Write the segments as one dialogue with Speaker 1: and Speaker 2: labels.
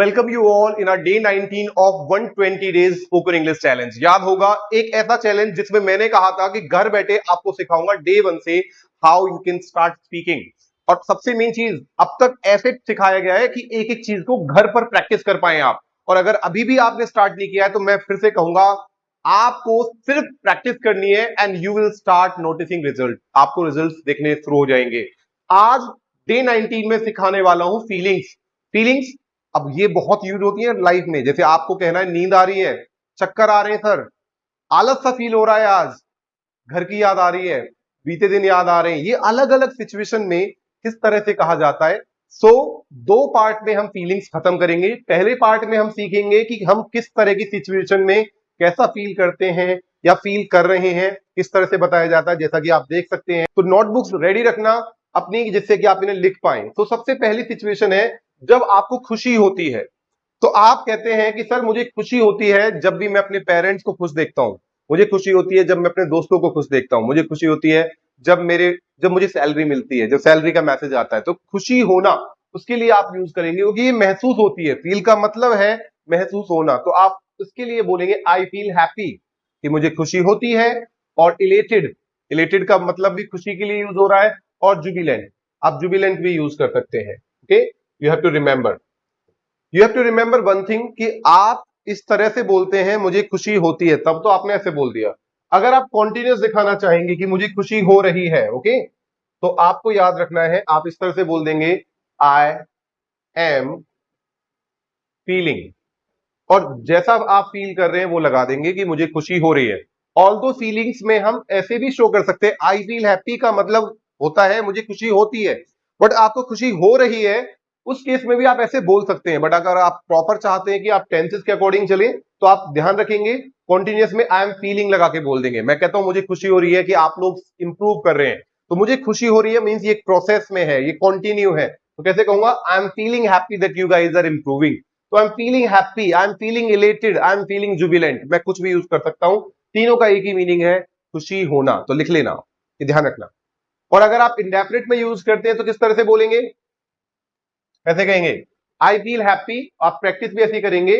Speaker 1: Welcome you all in day 19 of 120 days spoken English challenge. याद होगा एक ऐसा चैलेंज जिसमें मैंने कहा था कि घर बैठे आपको सिखाऊंगा डे 1 से how you can start speaking. और सबसे मेन चीज अब तक ऐसे सिखाया गया है कि एक एक चीज को घर पर प्रैक्टिस कर पाए आप। और अगर अभी भी आपने स्टार्ट नहीं किया है तो मैं फिर से कहूंगा आपको सिर्फ प्रैक्टिस करनी है and you will start noticing result. आपको रिजल्ट देखने शुरू हो जाएंगे। आज डे 19 में सिखाने वाला हूं फीलिंग्स। फीलिंग्स अब ये बहुत यूज होती है लाइफ में। जैसे आपको कहना है नींद आ रही है, चक्कर आ रहे हैं सर, आलस सा फील हो रहा है, आज घर की याद आ रही है, बीते दिन याद आ रहे हैं। ये अलग अलग सिचुएशन में किस तरह से कहा जाता है। सो दो पार्ट में हम फीलिंग्स खत्म करेंगे। पहले पार्ट में हम सीखेंगे कि हम किस तरह की सिचुएशन में कैसा फील करते हैं या फील कर रहे हैं, किस तरह से बताया जाता है, जैसा कि आप देख सकते हैं। तो नोटबुक्स रेडी रखना अपनी, जिससे कि आप इन्हें लिख पाए। तो सबसे पहली सिचुएशन है जब आपको खुशी होती है। तो आप कहते हैं कि सर मुझे खुशी होती है जब भी मैं अपने पेरेंट्स को खुश देखता हूं, मुझे खुशी होती है जब मैं अपने दोस्तों को खुश देखता हूं, मुझे खुशी होती है जब मुझे सैलरी मिलती है, जब सैलरी का मैसेज आता है। तो खुशी होना उसके लिए आप यूज करेंगे क्योंकि ये महसूस होती है। फील का मतलब है महसूस होना। तो आप उसके लिए बोलेंगे आई फील हैप्पी, कि मुझे खुशी होती है। और इलेटेड, इलेटेड का मतलब भी खुशी के लिए यूज हो रहा है। और जुबिलेंट, आप जुबिलेंट भी यूज कर सकते हैं। Okay, you have to remember, you have to remember one thing कि आप इस तरह से बोलते हैं मुझे खुशी होती है, तब तो आपने ऐसे बोल दिया। अगर आप कॉन्टिन्यूस दिखाना चाहेंगे कि मुझे खुशी हो रही है, ओके, तो आपको याद रखना है आप इस तरह से बोल देंगे आई एम फीलिंग। और जैसा आप फील कर रहे हैं वो लगा देंगे कि मुझे खुशी हो रही है। ऑल दो फीलिंग्स में हम ऐसे भी शो कर सकते हैं। आई फील हैप्पी का मतलब होता है मुझे खुशी होती है, बट आपको खुशी हो रही है, उस केस में भी आप ऐसे बोल सकते हैं। बट अगर आप प्रॉपर चाहते हैं कि आप टेंसेस के अकॉर्डिंग चले, तो आप ध्यान रखेंगे कॉन्टिन्यूस में आई एम फीलिंग लगा के बोल देंगे। मैं कहता हूं मुझे खुशी हो रही है कि आप लोग इंप्रूव कर रहे हैं, तो मुझे खुशी हो रही है मींस ये प्रोसेस में है, ये कंटिन्यू है। तो कैसे कहूंगा, I am feeling happy that you guys are improving. तो I am feeling happy, I am feeling elated, I am feeling jubilant. मैं कुछ भी यूज कर सकता हूं, तीनों का एक ही मीनिंग है, खुशी होना। तो लिख लेना, ये ध्यान रखना। और अगर आप इंडेफिनिट में यूज करते हैं तो किस तरह से बोलेंगे, कैसे कहेंगे, आई फील हैप्पी। आप प्रैक्टिस भी ऐसी करेंगे,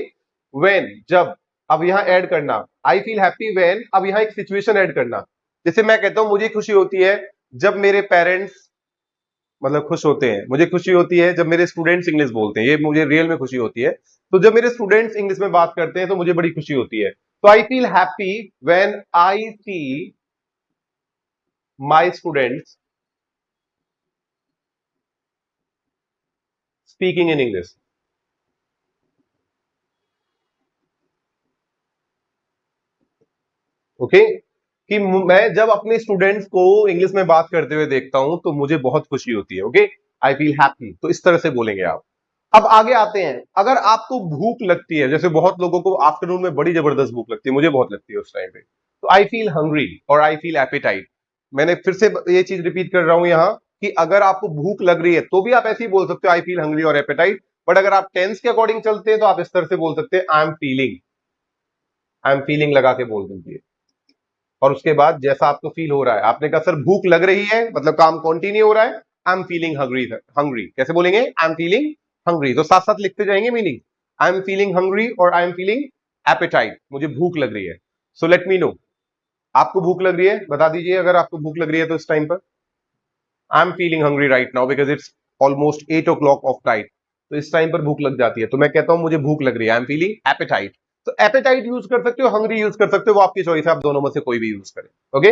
Speaker 1: व्हेन, जब। अब यहां ऐड करना आई फील हैप्पी व्हेन, अब यहां एक सिचुएशन ऐड करना। जैसे मैं कहता हूं मुझे खुशी होती है जब मेरे पेरेंट्स मतलब खुश होते हैं, मुझे खुशी होती है जब मेरे स्टूडेंट्स इंग्लिश बोलते हैं, ये मुझे रियल में खुशी होती है। तो जब मेरे स्टूडेंट्स इंग्लिश में बात करते हैं तो मुझे बड़ी खुशी होती है। तो I feel happy when I see my students speaking in English. Okay, कि मैं जब अपने स्टूडेंट्स को इंग्लिश में बात करते हुए देखता हूं तो मुझे बहुत खुशी होती है। Okay, I feel happy. तो इस तरह से बोलेंगे आप। अब आगे आते हैं, अगर आपको भूख लगती है, जैसे बहुत लोगों को आफ्टरनून में बड़ी जबरदस्त भूख लगती है, मुझे बहुत लगती है उस टाइम पे, तो आई फील हंग्री और आई फील एपेटाइट। मैंने फिर से ये चीज रिपीट कर रहा हूं यहां कि अगर आपको भूख लग रही है तो भी आप ऐसे ही बोल सकते हो आई फील हंग्री और एपेटाइट। बट अगर आप टेंस के अकॉर्डिंग चलते हैं तो आप इस तरह से बोल सकते हैं आई am feeling, I am feeling लगा के बोल दीजिए। और उसके बाद जैसा आपको फील हो रहा है, आपने कहा सर भूख लग रही है मतलब काम कंटिन्यू हो रहा है, आई एम फीलिंग हंग्री। हंग्री कैसे बोलेंगे, आई एम फीलिंग हंग्री। तो साथ साथ लिखते जाएंगे meaning, I am feeling hungry और आई एम फीलिंग एपेटाइट, मुझे भूख लग रही है। सो लेट मी नो, आपको भूख लग रही है, बता दीजिए अगर आपको भूख लग रही है तो इस टाइम पर। आई am feeling hungry right now because it's almost 8 o'clock of night. तो इस टाइम पर भूख लग जाती है, तो मैं कहता हूं मुझे भूख लग रही है, आई एम फीलिंग एपेटाइट। तो एपेटाइट यूज कर सकते हो, हंग्री यूज कर सकते हो, वो आपकी चॉइस है, आप दोनों में से कोई भी यूज करें। ओके,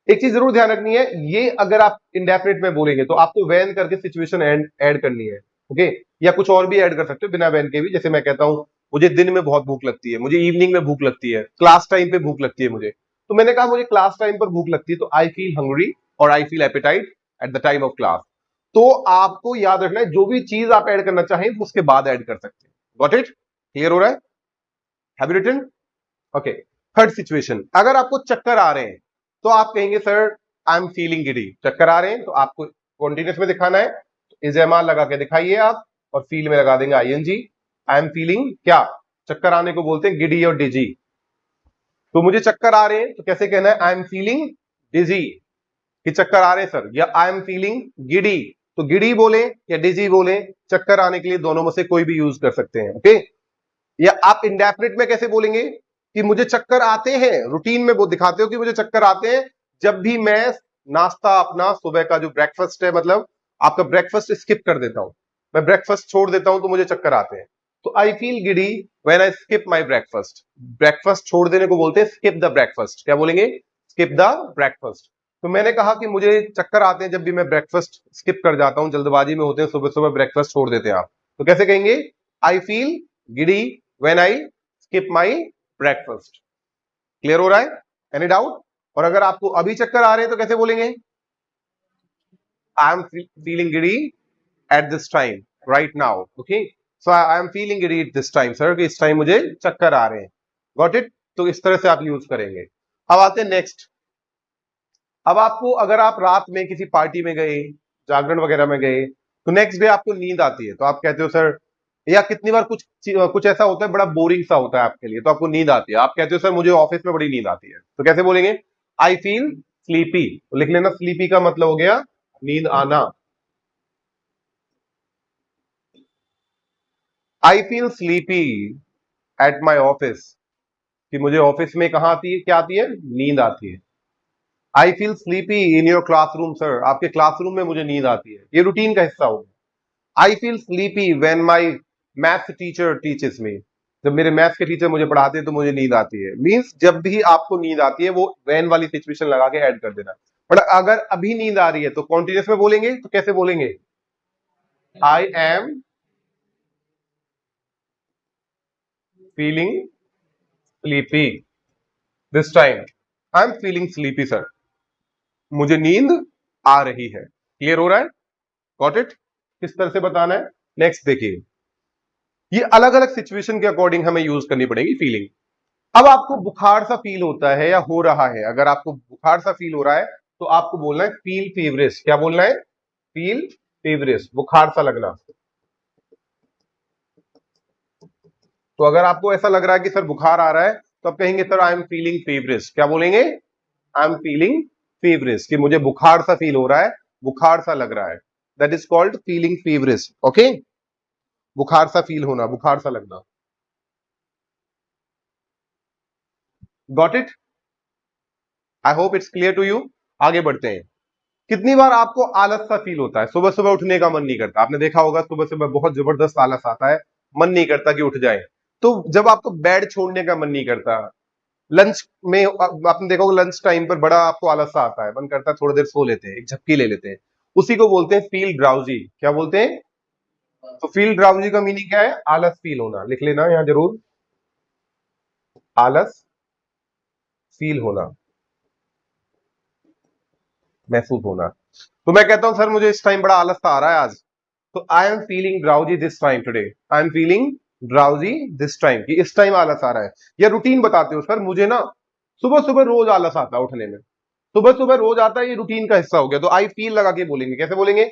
Speaker 1: एक चीज जरूर ध्यान रखनी है, ये अगर आप इंडेफिनिट में बोलेंगे तो आपको वैन करके सिचुएशन ऐड करनी है। ओके, या कुछ और भी ऐड कर सकते हो बिना वैन के भी। जैसे मैं कहता हूं मुझे दिन में बहुत भूख लगती है, मुझे इवनिंग में भूख लगती है, क्लास टाइम पे भूख लगती है मुझे। तो मैंने कहा मुझे क्लास टाइम पर भूख लगती है, तो आई फील हंग्री और I feel appetite at the time of class. तो आपको याद रखना है जो भी चीज आप ऐड करना चाहें उसके बाद ऐड कर सकते हैं। गॉट इट, क्लियर हो रहा है, have you written. Okay, third situation, अगर आपको चक्कर आ रहे हैं तो आप कहेंगे sir I am feeling giddy. चक्कर आ रहे हैं तो आपको कॉन्टिन्यूस में दिखाना है, इजेमा लगा के दिखाइए आप, और फील में लगा देंगे आईएनजी। आई एम फीलिंग क्या, चक्कर आने को बोलते हैं गिडी और डिजी। तो मुझे चक्कर आ रहे हैं तो कैसे कहना है, आई एम फीलिंग डिजी, कि चक्कर आ रहे हैं सर, या आई एम फीलिंग गिडी, तो गिडी बोले या डिजी बोले, चक्कर आने के लिए दोनों में से कोई भी यूज कर सकते हैं। ओके, या आप इंडेफिनिट में कैसे बोलेंगे कि मुझे चक्कर आते हैं, रूटीन में वो दिखाते हो कि मुझे चक्कर आते हैं जब भी मैं नाश्ता अपना सुबह का जो ब्रेकफास्ट है, मतलब आपका ब्रेकफास्ट स्किप कर देता हूं, मैं ब्रेकफास्ट छोड़ देता हूं तो मुझे चक्कर आते हैं। तो I feel giddy when I skip my breakfast. Breakfast छोड़ देने को बोलते हैं स्किप द ब्रेकफास्ट। क्या बोलेंगे? Skip the breakfast. तो मैंने कहा कि मुझे चक्कर आते हैं जब भी मैं ब्रेकफास्ट स्किप कर जाता हूं, जल्दबाजी में होते हैं, सुबह सुबह ब्रेकफास्ट छोड़ देते हैं आप, तो कैसे कहेंगे? आई feel giddy when I skip my breakfast. Clear हो रहा है? Any doubt? और अगर आपको अभी चक्कर आ रहे हैं तो कैसे बोलेंगे? I am feeling giddy eight this time right now. Okay, so I am feeling giddy eight this time sir, कि इस टाइम मुझे चक्कर आ रहे हैं। Got it? तो इस तरह से आप यूज करेंगे। अब आते हैं नेक्स्ट। अब आपको, अगर आप रात में किसी पार्टी में गए, जागरण वगैरह में गए, तो नेक्स्ट डे आपको नींद आती है, तो आप कहते हो सर, या कितनी बार कुछ कुछ ऐसा होता है बड़ा बोरिंग सा होता है आपके लिए, तो आपको नींद आती है, आप कहते हो सर मुझे ऑफिस में बड़ी नींद आती है, तो कैसे बोलेंगे? I feel sleepy. तो लिख लेना, स्लीपी का मतलब हो गया नींद आना। आई feel sleepy at my office, कि मुझे ऑफिस में कहाँ आती है, क्या आती है? नींद आती है। I feel sleepy in your classroom sir, आपके क्लासरूम में मुझे नींद आती है, ये रूटीन का हिस्सा होगा। I feel sleepy when my maths teacher teaches me, जब मेरे मैथ्स के टीचर मुझे पढ़ाते हैं तो मुझे नींद आती है। मींस जब भी आपको नींद आती है वो व्हेन वाली सिचुएशन लगा के ऐड कर देना। बट अगर अभी नींद आ रही है तो कॉन्टिन्यूस में बोलेंगे, तो कैसे बोलेंगे? I am feeling sleepy this time. I am feeling sleepy sir, मुझे नींद आ रही है। क्लियर हो रहा है? Got it? किस तरह से बताना है? नेक्स्ट देखिए, ये अलग अलग सिचुएशन के अकॉर्डिंग हमें यूज करनी पड़ेगी फीलिंग। अब आपको बुखार सा फील होता है या हो रहा है, अगर आपको बुखार सा फील हो रहा है तो आपको बोलना है फील फीवरिश। क्या बोलना है? फील फीवरिश, बुखार सा लगना। तो अगर आपको ऐसा लग रहा है कि सर बुखार आ रहा है, तो आप कहेंगे sir I am feeling feverish. क्या बोलेंगे? आई एम फीलिंग फीवरिश, कि मुझे बुखार सा फील हो रहा है, बुखार सा लग रहा है। That is called feeling feverish. Okay, बुखार सा फील होना, बुखार सा लगना। Got it? I hope it's clear to you. आगे बढ़ते हैं। कितनी बार आपको आलस सा फील होता है, सुबह सुबह उठने का मन नहीं करता? आपने देखा होगा सुबह सुबह बहुत जबरदस्त आलस आता है, मन नहीं करता कि उठ जाए। तो जब आपको बेड छोड़ने का मन नहीं करता, लंच में आपने देखा होगा लंच टाइम पर बड़ा आपको आलस सा आता है, मन करता है थोड़ी देर सो लेते हैं, एक झपकी ले लेते हैं, उसी को बोलते हैं फील ड्राउजी। क्या बोलते हैं? तो फील ड्राउजी का मीनिंग क्या है? आलस फील होना। लिख लेना यहां जरूर, आलस फील होना, महसूस होना। तो मैं कहता हूं सर मुझे इस टाइम बड़ा आलस सा आ रहा है आज, तो I am feeling drowsy this time today. I am feeling drowsy this time, कि इस टाइम आलस आ रहा है। या रूटीन बताते हो, सर मुझे ना सुबह सुबह रोज आलस आता है उठने में, सुबह सुबह रोज आता है, ये रूटीन का हिस्सा हो गया। तो आई फील लगा के बोलेंगे। कैसे बोलेंगे?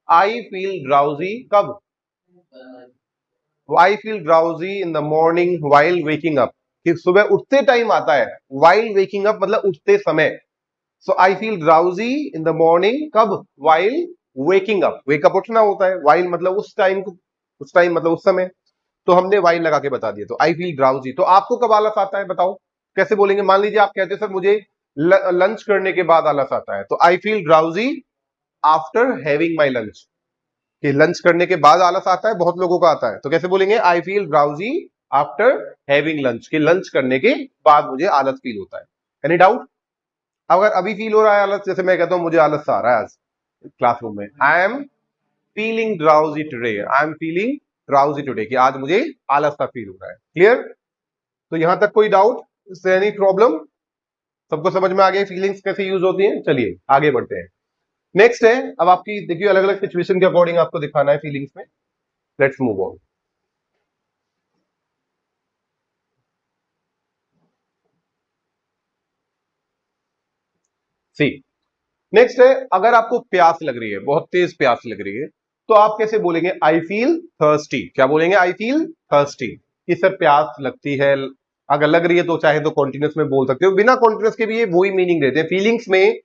Speaker 1: आई फील ड्राउजी कब? आई feel drowsy in the morning while waking up, कि सुबह उठते टाइम आता है। वाइल वेकिंग अप मतलब उठते समय। So I feel drowsy in the morning कब? वाइल वेकिंग अप, वेकअप उठना होता है, वाइल मतलब उस टाइम को, उस टाइम मतलब उस समय, तो हमने वाइल लगा के बता दिया। तो आई फील ड्राउजी। तो आपको कब आलस आता है बताओ, कैसे बोलेंगे? मान लीजिए आप कहते हैं सर मुझे लंच करने के बाद आलस आता है, तो I feel drowsy after having my lunch, कि लंच करने के बाद आलस आता है, बहुत लोगों का आता है, तो कैसे बोलेंगे? I feel drowsy after having lunch, कि लंच करने के बाद मुझे आलस फील होता है। Any doubt? अगर अभी फील हो रहा है आलस, जैसे मैं कहता हूं मुझे आलस आ रहा है आज क्लासरूम में, आई am feeling drowsy today, I am feeling drowsy today, कि आज मुझे आलस सा फील हो रहा है। क्लियर? तो यहां तक कोई डाउट? Any problem? सबको समझ में आ गया फीलिंग्स कैसे यूज होती हैं? चलिए आगे बढ़ते हैं। नेक्स्ट है, अब आपकी देखिए अलग अलग सिचुएशन के अकॉर्डिंग आपको दिखाना है फीलिंग्स में। Let's move on. See, next है, अगर आपको प्यास लग रही है, बहुत तेज प्यास लग रही है, तो आप कैसे बोलेंगे? I feel thirsty. क्या बोलेंगे? आई फील थर्स्टी, कि सर प्यास लगती है। अगर लग रही है तो चाहे तो कॉन्टिन्यूस में बोल सकते हो, बिना कॉन्टिन्यूस के भी ये वही मीनिंग देते हैं फीलिंग्स में।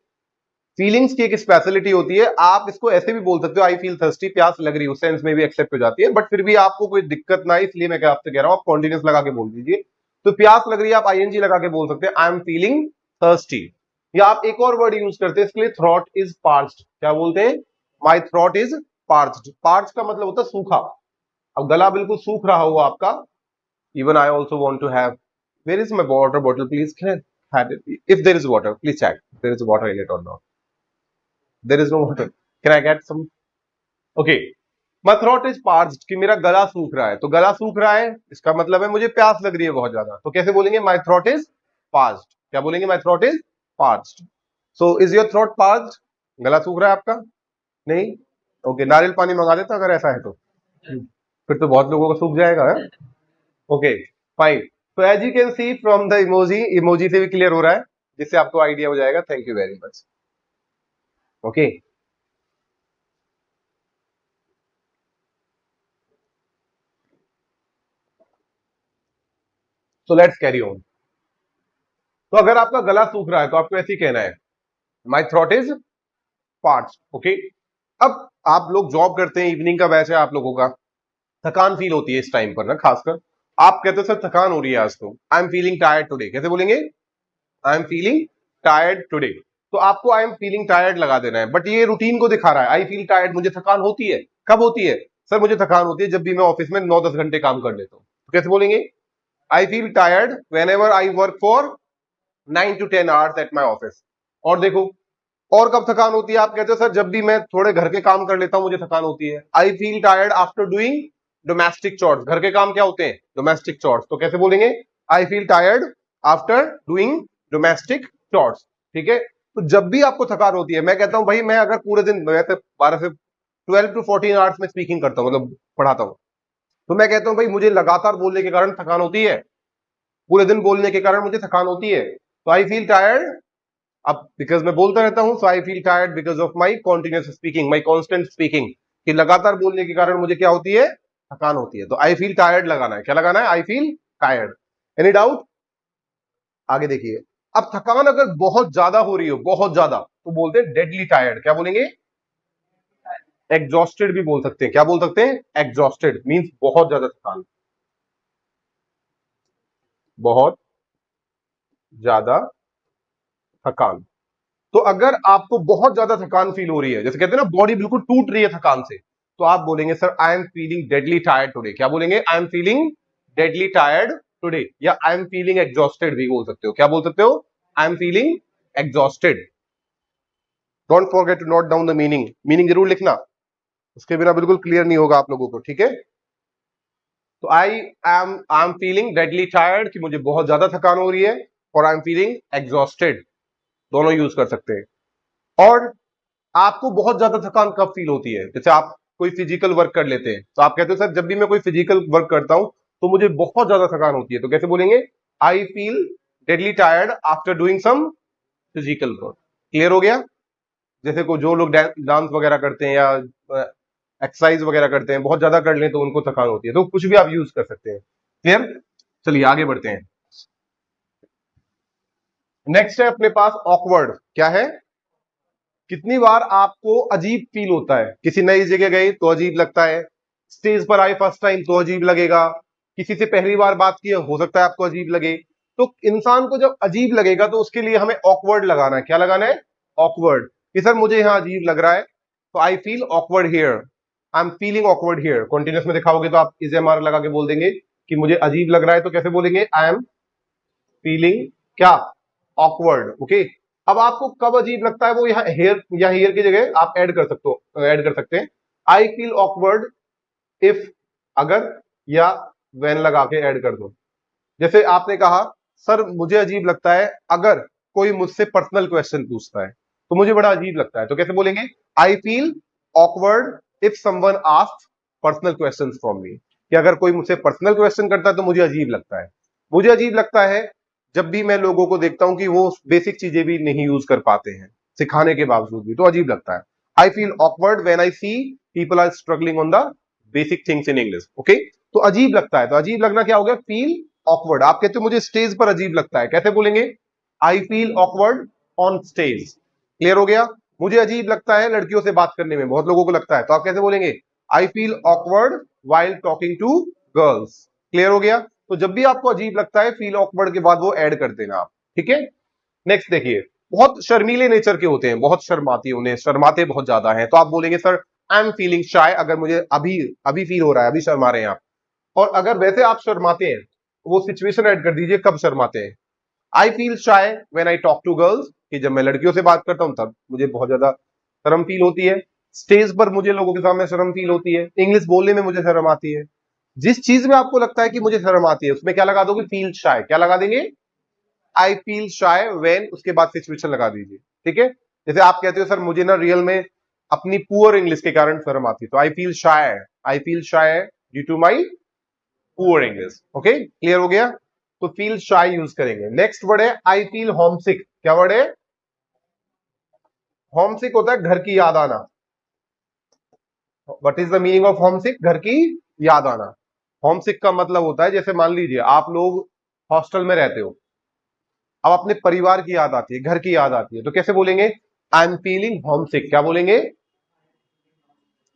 Speaker 1: फीलिंग्स की एक स्पेशलिटी होती है, आप इसको ऐसे भी बोल सकते हो, आई फील थर्स्टी, प्यास लग रही है, उस सेंस में भी एक्सेप्ट हो जाती है, बट फिर भी आपको कोई दिक्कत ना है इसलिए मैं आपसे कह रहा हूं आप कॉन्टिन्यूस लगा के बोल दीजिए। तो प्यास लग रही है, आप आईएनजी लगा के बोल सकते हैं, आई एम फीलिंग थर्स्टी। या आप एक और वर्ड यूज करते हैं इसके लिए, थ्रॉट इज पार्च्ड। क्या बोलते हैं? माई थ्रॉट इज पार्च्ड। पार्च का मतलब होता है सूखा। अब गला बिल्कुल सूख रहा हो आपका, even I also want to have, where is my water bottle please, if there is water please check there is water in it or not, there is no water, can I get some? Okay, my throat is parched, कि मेरा गला सूख रहा है। तो गला सूख रहा है इसका मतलब है मुझे प्यास लग रही है बहुत ज्यादा। तो कैसे बोलेंगे? my throat is parched। क्या बोलेंगे? my throat is parched। so is your throat parched? गला सूख रहा है आपका? नहीं? ओके, नारियल पानी मंगा देता अगर ऐसा है तो, फिर तो बहुत लोगों का सूख जाएगा। Okay fine. तो as you can see from the emoji, emoji से भी क्लियर हो रहा है, जिससे आपको आइडिया हो जाएगा। Thank you very much. Okay, so let's carry on. तो अगर आपका गला सूख रहा है तो आपको ऐसे ही कहना है, माई थ्रॉट इज पार्च। ओके, अब आप लोग जॉब करते हैं, इवनिंग का बैच है आप लोगों का, थकान फील होती है इस टाइम पर ना, खासकर आप कहते हो सर थकान हो रही है आज तो, I am feeling tired today. कैसे बोलेंगे? I am feeling tired today. तो आपको आई एम फीलिंग टायर्ड लगा देना है, बट ये रूटीन को दिखा रहा है। आई फील टायर्ड, मुझे थकान होती है। कब होती है? सर मुझे थकान होती है जब भी मैं ऑफिस में 9-10 घंटे काम कर लेता हूं। तो कैसे बोलेंगे? I feel tired when ever I work for 9 to 10 hours at my office. और देखो, और कब थकान होती है? आप कहते हो सर जब भी मैं थोड़े घर के काम कर लेता हूं मुझे थकान होती है। I feel tired after doing domestic chores. घर के काम क्या होते हैं? Domestic chores. तो कैसे बोलेंगे? I feel tired after doing domestic chores. ठीक है, तो जब भी आपको थकान होती है, मैं कहता हूं भाई मैं अगर पूरे दिन, वैसे 12 से 12 to 14 आवर्स में स्पीकिंग करता हूं, मतलब पढ़ाता हूं, तो मैं कहता हूं भाई मुझे लगातार बोलने के कारण थकान होती है, पूरे दिन बोलने के कारण मुझे थकान होती है। तो आई फील टायर्ड, अब बिकॉज मैं बोलता रहता हूं, so I feel tired because of my continuous speaking, my constant speaking, कि लगातार बोलने के कारण मुझे क्या होती है? थकान होती है। तो आई फील टायर्ड लगाना है। क्या लगाना है? I feel tired. Any doubt? आगे देखिए, अब थकान अगर बहुत ज्यादा हो रही हो, बहुत ज्यादा, तो बोलते हैं डेडली टायर्ड। क्या बोलेंगे? एग्जॉस्टेड भी बोल सकते हैं। क्या बोल सकते हैं? एग्जॉस्टेड मींस बहुत ज्यादा थकान, बहुत ज्यादा थकान। तो अगर आपको बहुत ज्यादा थकान फील हो रही है, जैसे कहते हैं ना बॉडी बिल्कुल टूट रही है थकान से, तो आप बोलेंगे sir I am feeling deadly tired today. क्या बोलेंगे? I am feeling deadly tired today. या आई एम फीलिंग एग्जॉस्टेड भी बोल सकते हो। क्या बोल सकते हो? I am feeling exhausted. Don't forget to note down the meaning, meaning जरूर लिखना, उसके बिना बिल्कुल क्लियर नहीं होगा आप लोगों को। ठीक है, तो I am feeling deadly tired कि मुझे बहुत ज्यादा थकान हो रही है, और आई एम फीलिंग एग्जॉस्टेड, दोनों यूज कर सकते हैं। और आपको बहुत ज्यादा थकान कब फील होती है? जैसे आप कोई फिजिकल वर्क कर लेते हैं, तो आप कहते हो सर जब भी मैं कोई फिजिकल वर्क करता हूं तो मुझे बहुत ज्यादा थकान होती है। तो कैसे बोलेंगे? I feel deadly tired after doing some physical work. Clear हो गया? जैसे को जो लोग डांस वगैरह करते हैं या एक्सरसाइज वगैरह करते हैं, बहुत ज्यादा कर लें तो उनको थकान होती है। तो कुछ भी आप यूज कर सकते हैं। क्लियर? चलिए आगे बढ़ते हैं। नेक्स्ट है अपने पास ऑकवर्ड। क्या है? कितनी बार आपको अजीब फील होता है? किसी नई जगह गए तो अजीब लगता है, स्टेज पर आए फर्स्ट टाइम तो अजीब लगेगा, किसी से पहली बार बात की हो सकता है आपको अजीब लगे। तो इंसान को जब अजीब लगेगा तो उसके लिए हमें ऑकवर्ड लगाना है। क्या लगाना है? ऑकवर्ड। कि सर मुझे यहां अजीब लग रहा है, तो I feel awkward here, I am feeling awkward here. Continuous में दिखाओगे तो आप इज एम आर लगा के बोल देंगे कि मुझे अजीब लग रहा है। तो कैसे बोलेंगे? आई एम फीलिंग क्या? ऑकवर्ड। ओके, अब आपको कब अजीब लगता है वो यहाँ हेयर, या हेयर की जगह आप ऐड कर सकते हो, ऐड कर सकते हैं आई फील ऑकवर्ड इफ, अगर, या व्हेन लगा के ऐड कर दो। जैसे आपने कहा सर मुझे अजीब लगता है अगर कोई मुझसे पर्सनल क्वेश्चन पूछता है, तो मुझे बड़ा अजीब लगता है। तो कैसे बोलेंगे? I feel awkward if someone asks personal questions from me, कि अगर कोई मुझसे पर्सनल क्वेश्चन करता है तो मुझे अजीब लगता है। मुझे अजीब लगता है जब भी मैं लोगों को देखता हूं कि वो बेसिक चीजें भी नहीं यूज कर पाते हैं सिखाने के बावजूद भी, तो अजीब लगता है। I feel awkward when I see people are struggling on the basic things in English. Okay, तो अजीब लगता है, तो अजीब लगना क्या हो गया? Feel awkward. आप कहते हो मुझे स्टेज पर अजीब लगता है, कैसे बोलेंगे? I feel awkward on stage. Clear हो गया? मुझे अजीब लगता है लड़कियों से बात करने में, बहुत लोगों को लगता है, तो आप कैसे बोलेंगे? I feel awkward while talking to girls. Clear हो गया? तो जब भी आपको अजीब लगता है, फील ऑकवर्ड के बाद वो ऐड कर देना आप, ठीक है। नेक्स्ट देखिए, बहुत शर्मीले नेचर के होते हैं, बहुत शर्माती, उन्हें शर्माते बहुत ज्यादा हैं, तो आप बोलेंगे सर आई एम फीलिंग शाय, अगर मुझे अभी अभी फील हो रहा है, अभी शर्मा रहे हैं आप। और अगर वैसे आप शर्माते हैं, वो सिचुएशन ऐड कर दीजिए कब शर्माते हैं। I feel shy when I talk to girls, कि जब मैं लड़कियों से बात करता हूं तब मुझे बहुत ज्यादा शर्म फील होती है। स्टेज पर मुझे लोगों के सामने शर्म फील होती है। इंग्लिश बोलने में मुझे शर्म आती है। जिस चीज में आपको लगता है कि मुझे शर्म आती है, उसमें क्या लगा दोगे? Feel shy. क्या लगा देंगे? आई फील शाय व्हेन, उसके बाद सिचुएशन लगा दीजिए, ठीक है। जैसे आप कहते हो सर मुझे ना रियल में अपनी पुअर इंग्लिश के कारण शर्म आती है, तो I feel shy due to my poor English. Okay, clear हो गया? तो फील शाय यूज करेंगे। नेक्स्ट वर्ड है आई फील होमसिक। क्या वर्ड है? होमसिक होता है घर की याद आना। What is the meaning of homesick? घर की याद आना। होमसिक का मतलब होता है, जैसे मान लीजिए आप लोग हॉस्टल में रहते हो, अब अपने परिवार की याद आती है, घर की याद आती है, तो कैसे बोलेंगे? I am feeling homesick. क्या बोलेंगे?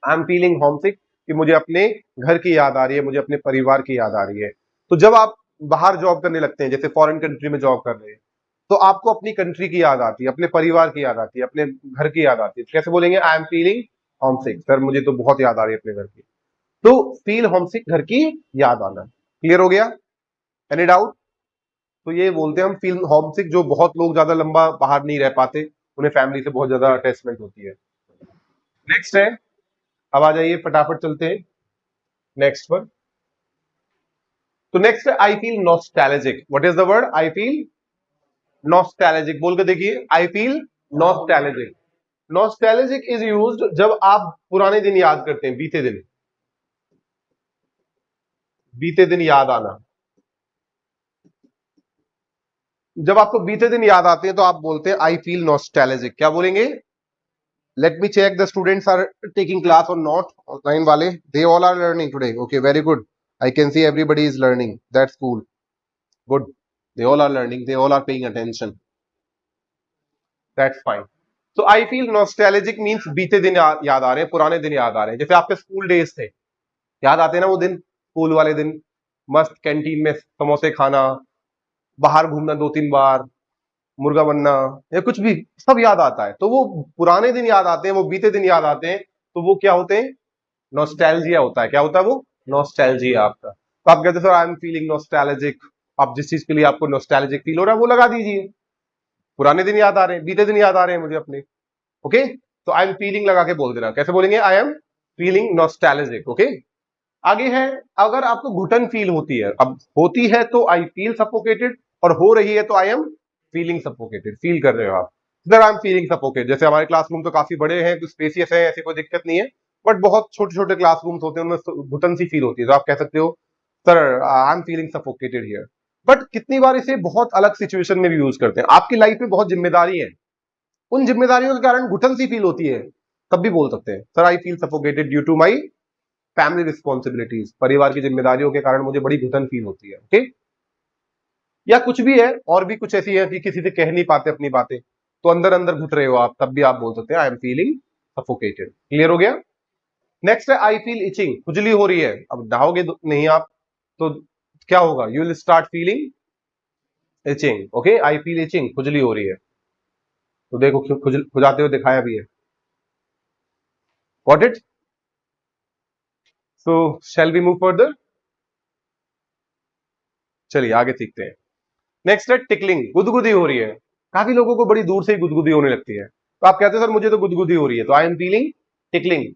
Speaker 1: आई एम फीलिंग होमसिक, कि मुझे अपने घर की याद आ रही है, मुझे अपने परिवार की याद आ रही है। तो जब आप बाहर जॉब करने लगते हैं, जैसे फॉरेन कंट्री में जॉब कर रहे हैं, तो आपको अपनी कंट्री की याद आती है, अपने परिवार की याद आती है, अपने घर की याद आती है। कैसे बोलेंगे? I am feeling homesick, sir मुझे तो बहुत याद आ रही है अपने घर की। तो फील होमसिक, घर की याद आना। क्लियर हो गया? Any doubt? तो ये बोलते हैं हम फील होमसिक, जो बहुत लोग ज्यादा लंबा बाहर नहीं रह पाते, उन्हें फैमिली से बहुत ज्यादा अटैचमेंट होती है। नेक्स्ट है, अब आ जाइए फटाफट चलते हैं नेक्स्ट पर। तो नेक्स्ट है I feel nostalgic. What is the word? I feel nostalgic. बोल के देखिए, I feel nostalgic. Nostalgic is used जब आप पुराने दिन याद करते हैं, बीते दिन, बीते दिन याद आना। जब आपको बीते दिन याद आते हैं तो आप बोलते हैं आई फील नॉस्टैल्जिक। क्या बोलेंगे? Let me check the students are taking class or not. Online वाले, they all are learning today. Okay, very good. I can see everybody is learning, that's cool, good. They all are learning, they all are paying attention, that's fine. तो I feel nostalgic means बीते दिन याद आ रहे हैं, पुराने दिन याद आ रहे हैं। जैसे आपके स्कूल डेज थे, याद आते हैं ना वो दिन, स्कूल वाले दिन, मस्त कैंटीन में समोसे खाना, बाहर घूमना 2-3 बार, मुर्गा बनना, या कुछ भी, सब याद आता है। तो वो पुराने दिन याद आते हैं, वो बीते दिन याद आते हैं, तो वो क्या होते हैं? नॉस्टैल्जिया होता है। क्या होता है वो? नॉस्टैल्जिया आपका। तो आप कहते हैं sir I am feeling nostalgic. आप जिस चीज के लिए आपको नॉस्टैल्जिक फील हो रहा है वो लगा दीजिए। पुराने दिन याद आ रहे हैं, बीते दिन याद आ रहे हैं मुझे अपने। ओके, तो आई एम फीलिंग लगा के बोल देना। कैसे बोलेंगे? I am feeling nostalgic. Okay, आगे है, अगर आपको घुटन फील होती है, अब होती है तो आई फील सफोकेटेड, और हो रही है तो I am feeling suffocated. Feel कर रहे हो आप, sir I am feeling suffocated. जैसे हमारे क्लासरूम तो काफी बड़े हैं, कुछ स्पेसियस है, ऐसी कोई दिक्कत नहीं है, बट बहुत छोटे छोटे क्लासरूम्स होते हैं, उनमें घुटन सी फील होती है, तो आप कह सकते हो sir I am feeling suffocated here. But कितनी बार इसे बहुत अलग सिचुएशन में भी यूज करते हैं। आपकी लाइफ में बहुत जिम्मेदारी है, उन जिम्मेदारियों के कारण घुटन सी फील होती है, तब भी बोल सकते हैं sir I feel suffocated due to my family responsibilities. परिवार की जिम्मेदारियों के कारण मुझे बड़ी घुटन फील होती है। ओके, या कुछ भी है, और भी कुछ ऐसी है कि किसी से कह नहीं पाते अपनी बातें, तो अंदर अंदर घुट रहे हो आप, तब भी आप बोल सकते हैं आई एम फीलिंग सफोकेटेड। क्लियर हो गया? नेक्स्ट है आई फील इचिंग। खुजली हो रही है, अब नहाओगे नहीं आप तो क्या होगा? You will start feeling itching. Okay, I feel itching, खुजली हो रही है, तो देखो खुजाते हुए दिखाया भी है। Got it? So shall we move further? चलिए आगे सीखते हैं। नेक्स्ट है टिकलिंग। गुदगुदी हो रही है, काफी लोगों को बड़ी दूर से ही गुदगुदी होने लगती है, तो आप कहते हैं सर मुझे तो गुदगुदी हो रही है, तो I am feeling tickling.